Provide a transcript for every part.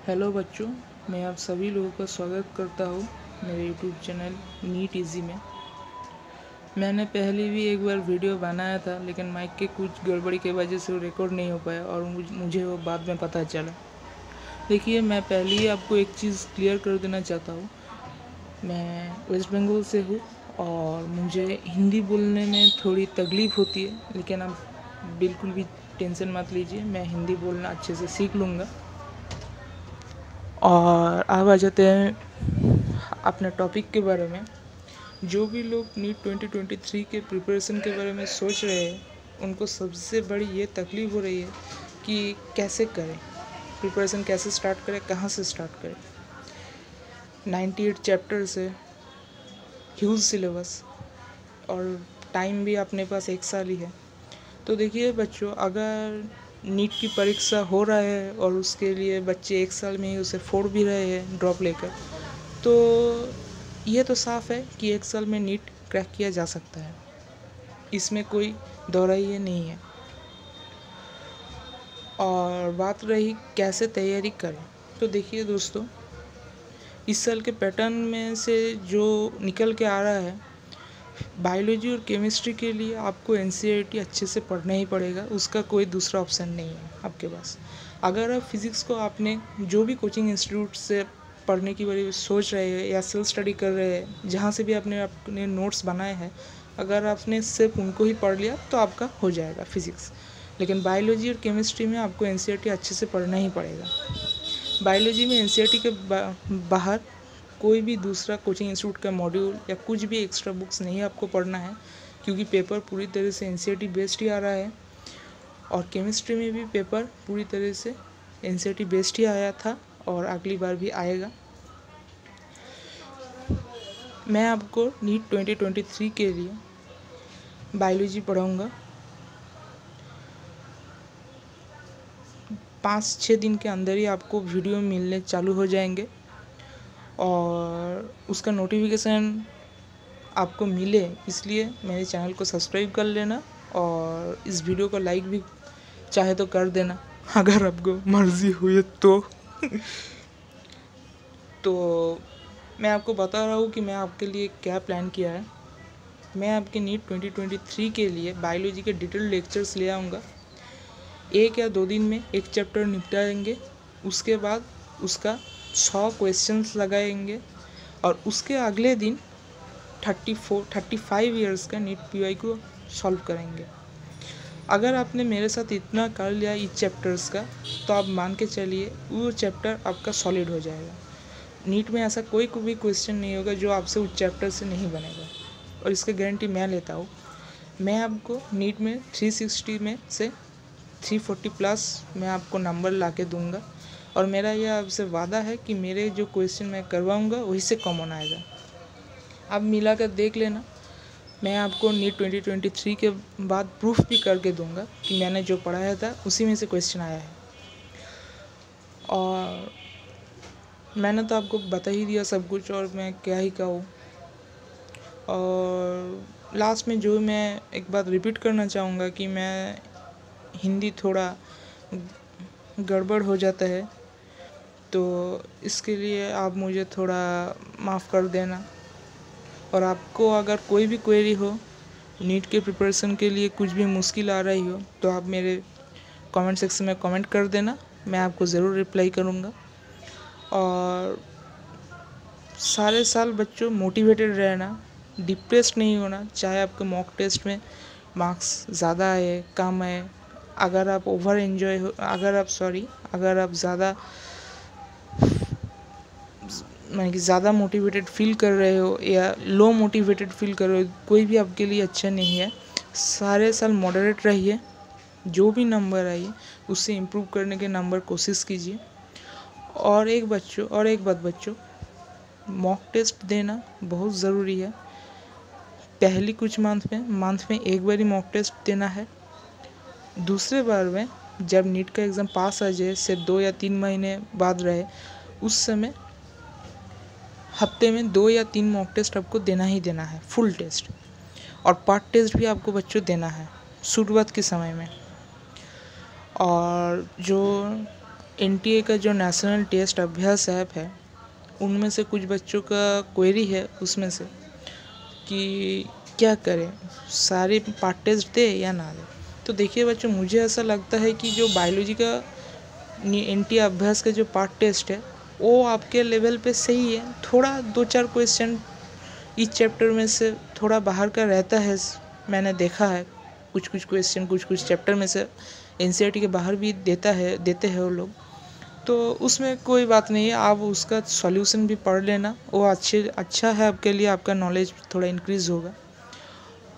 Hello बच्चों, मैं आप सभी लोगों का स्वागत करता हूँ मेरे यूट्यूब चैनल नीट इजी में। मैंने पहले भी एक बार वीडियो बनाया था, लेकिन माइक के कुछ गड़बड़ी की वजह से वो रिकॉर्ड नहीं हो पाया और मुझे वो बाद में पता चला। देखिए, मैं पहले ही आपको एक चीज़ क्लियर कर देना चाहता हूँ। मैं वेस्ट बंगाल से हूँ और मुझे हिंदी बोलने में थोड़ी तकलीफ़ होती है, लेकिन आप बिल्कुल भी टेंशन मत लीजिए, मैं हिंदी बोलना अच्छे से सीख लूँगा। और अब आ जाते हैं अपने टॉपिक के बारे में। जो भी लोग नीट 2023 के प्रिपरेशन के बारे में सोच रहे हैं, उनको सबसे बड़ी ये तकलीफ़ हो रही है कि कैसे करें, प्रिपरेशन कैसे स्टार्ट करें, कहाँ से स्टार्ट करें। 98 चैप्टर्स है, ह्यूज सिलेबस, और टाइम भी अपने पास 1 साल ही है। तो देखिए बच्चों, अगर नीट की परीक्षा हो रहा है और उसके लिए बच्चे 1 साल में ही उसे फोड़ भी रहे हैं ड्रॉप लेकर, तो ये तो साफ है कि 1 साल में नीट क्रैक किया जा सकता है, इसमें कोई दोहराई नहीं है। और बात रही कैसे तैयारी करें, तो देखिए दोस्तों, इस साल के पैटर्न में से जो निकल के आ रहा है, बायोलॉजी और केमिस्ट्री के लिए आपको एनसीईआरटी अच्छे से पढ़ना ही पड़ेगा, उसका कोई दूसरा ऑप्शन नहीं है आपके पास। अगर आप फिज़िक्स को आपने जो भी कोचिंग इंस्टीट्यूट से पढ़ने की बारे में सोच रहे हैं या सेल्फ स्टडी कर रहे हैं, जहाँ से भी आपने अपने नोट्स बनाए हैं, अगर आपने सिर्फ उनको ही पढ़ लिया तो आपका हो जाएगा फिज़िक्स। लेकिन बायोलॉजी और केमिस्ट्री में आपको एनसीईआरटी अच्छे से पढ़ना ही पड़ेगा। बायोलॉजी में एनसीईआरटी के बाहर कोई भी दूसरा कोचिंग इंस्टीट्यूट का मॉड्यूल या कुछ भी एक्स्ट्रा बुक्स नहीं आपको पढ़ना है, क्योंकि पेपर पूरी तरह से एनसीईआरटी बेस्ड ही आ रहा है। और केमिस्ट्री में भी पेपर पूरी तरह से एनसीईआरटी बेस्ड ही आया था और अगली बार भी आएगा। मैं आपको नीट 2023 के लिए बायोलॉजी पढ़ाऊँगा। 5-6 दिन के अंदर ही आपको वीडियो मिलने चालू हो जाएंगे और उसका नोटिफिकेशन आपको मिले, इसलिए मेरे चैनल को सब्सक्राइब कर लेना और इस वीडियो को लाइक भी चाहे तो कर देना, अगर आपको मर्ज़ी हुई तो। तो मैं आपको बता रहा हूँ कि मैं आपके लिए क्या प्लान किया है। मैं आपके नीट 2023 के लिए बायोलॉजी के डिटेल लेक्चर्स ले आऊँगा। 1 या 2 दिन में एक चैप्टर निपटाएंगे, उसके बाद उसका 100 क्वेश्चंस लगाएंगे और उसके अगले दिन 35 ईयर्स का नीट पीवाई को सॉल्व करेंगे। अगर आपने मेरे साथ इतना कर लिया इस चैप्टर्स का, तो आप मान के चलिए वो चैप्टर आपका सॉलिड हो जाएगा। नीट में ऐसा कोई भी क्वेश्चन नहीं होगा जो आपसे उस चैप्टर से नहीं बनेगा, और इसकी गारंटी मैं लेता हूँ। मैं आपको नीट में 360 में से 340 प्लस मैं आपको नंबर ला के दूँगा, और मेरा यह आपसे वादा है कि मेरे जो क्वेश्चन मैं करवाऊँगा वही से कॉमन आएगा। आप मिला कर देख लेना। मैं आपको नीट 2023 के बाद प्रूफ भी करके दूंगा कि मैंने जो पढ़ाया था उसी में से क्वेश्चन आया है। और मैंने तो आपको बता ही दिया सब कुछ, और मैं क्या ही कहूँ। और लास्ट में जो मैं एक बात रिपीट करना चाहूँगा कि मैं हिंदी थोड़ा गड़बड़ हो जाता है, तो इसके लिए आप मुझे थोड़ा माफ़ कर देना। और आपको अगर कोई भी क्वेरी हो, नीट के प्रिपरेशन के लिए कुछ भी मुश्किल आ रही हो, तो आप मेरे कमेंट सेक्शन में कमेंट कर देना, मैं आपको ज़रूर रिप्लाई करूँगा। और सारे साल बच्चों मोटिवेटेड रहना, डिप्रेस्ड नहीं होना, चाहे आपके मॉक टेस्ट में मार्क्स ज़्यादा आए कम आए। अगर आप अगर आप ज़्यादा मोटिवेटेड फील कर रहे हो या लो मोटिवेटेड फील कर रहे हो, कोई भी आपके लिए अच्छा नहीं है। सारे साल मॉडरेट रहिए, जो भी नंबर आइए उससे इम्प्रूव करने के नंबर कोशिश कीजिए। और एक बात बच्चों, मॉक टेस्ट देना बहुत ज़रूरी है। पहली कुछ मंथ में एक बार ही मॉक टेस्ट देना है। दूसरे बार में जब नीट का एग्ज़ाम पास आ जाए, सिर्फ 2 या 3 महीने बाद रहे, उस समय हफ्ते में 2 या 3 मॉक टेस्ट आपको देना ही देना है, फुल टेस्ट। और पार्ट टेस्ट भी आपको बच्चों देना है शुरुआत के समय में। और जो एनटीए का जो नेशनल टेस्ट अभ्यास ऐप है उनमें से कुछ बच्चों का क्वेरी है उसमें से कि क्या करें, सारे पार्ट टेस्ट दे या ना दे। तो देखिए बच्चों, मुझे ऐसा लगता है कि जो बायोलॉजी का एनटीए अभ्यास का जो पार्ट टेस्ट है वो आपके लेवल पे सही है। थोड़ा 2-4 क्वेश्चन इस चैप्टर में से थोड़ा बाहर का रहता है, मैंने देखा है। कुछ क्वेश्चन कुछ चैप्टर में से एनसीईआरटी के बाहर भी देते हैं वो लोग। तो उसमें कोई बात नहीं है, आप उसका सॉल्यूशन भी पढ़ लेना, वो अच्छा है आपके लिए, आपका नॉलेज थोड़ा इंक्रीज़ होगा।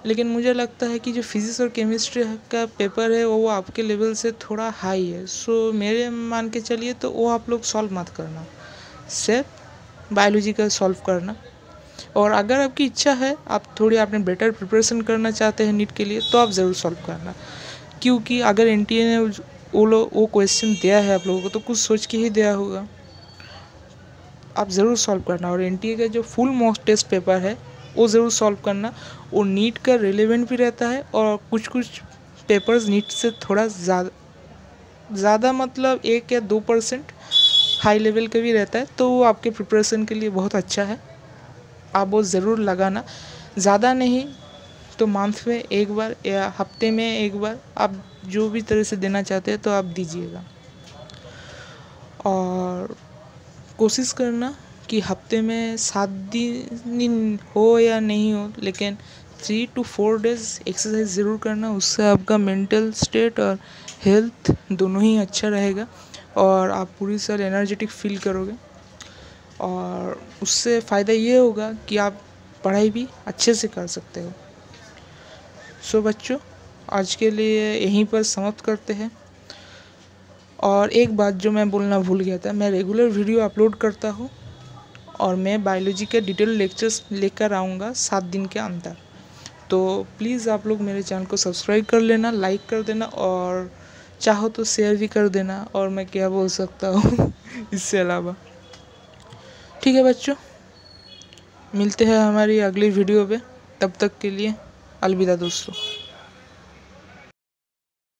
लेकिन मुझे लगता है कि जो फिज़िक्स और केमिस्ट्री का पेपर है वो आपके लेवल से थोड़ा हाई है। सो मेरे मान के चलिए तो वो आप लोग सॉल्व मत करना, सिर्फ बायोलॉजी का सॉल्व करना। और अगर आपकी इच्छा है, आप थोड़ी आपने बेटर प्रिपरेशन करना चाहते हैं नीट के लिए, तो आप ज़रूर सॉल्व करना। क्योंकि अगर एनटीए ने वो क्वेश्चन दिया है आप लोगों को तो कुछ सोच के ही दिया होगा, आप ज़रूर सॉल्व करना। और एनटीए का जो फुल मॉक टेस्ट पेपर है वो ज़रूर सॉल्व करना। वो नीट का रिलेवेंट भी रहता है और कुछ पेपर्स नीट से थोड़ा ज़्यादा मतलब 1 या 2% हाई लेवल का भी रहता है, तो वो आपके प्रिपरेशन के लिए बहुत अच्छा है। आप वो ज़रूर लगाना, ज़्यादा नहीं तो मंथ में एक बार या हफ्ते में एक बार, आप जो भी तरह से देना चाहते हैं तो आप दीजिएगा। और कोशिश करना कि हफ्ते में 7 दिन हो या नहीं हो, लेकिन 3 to 4 डेज़ एक्सरसाइज ज़रूर करना। उससे आपका मेंटल स्टेट और हेल्थ दोनों ही अच्छा रहेगा और आप पूरी साल एनर्जेटिक फील करोगे। और उससे फ़ायदा ये होगा कि आप पढ़ाई भी अच्छे से कर सकते हो। सो बच्चों, आज के लिए यहीं पर समाप्त करते हैं। और एक बात जो मैं बोलना भूल गया था, मैं रेगुलर वीडियो अपलोड करता हूँ और मैं बायोलॉजी के डिटेल लेक्चर्स लेकर आऊँगा 7 दिन के अंदर। तो प्लीज़ आप लोग मेरे चैनल को सब्सक्राइब कर लेना, लाइक कर देना और चाहो तो शेयर भी कर देना। और मैं क्या बोल सकता हूँ इससे अलावा। ठीक है बच्चों, मिलते हैं हमारी अगली वीडियो पे। तब तक के लिए अलविदा दोस्तों।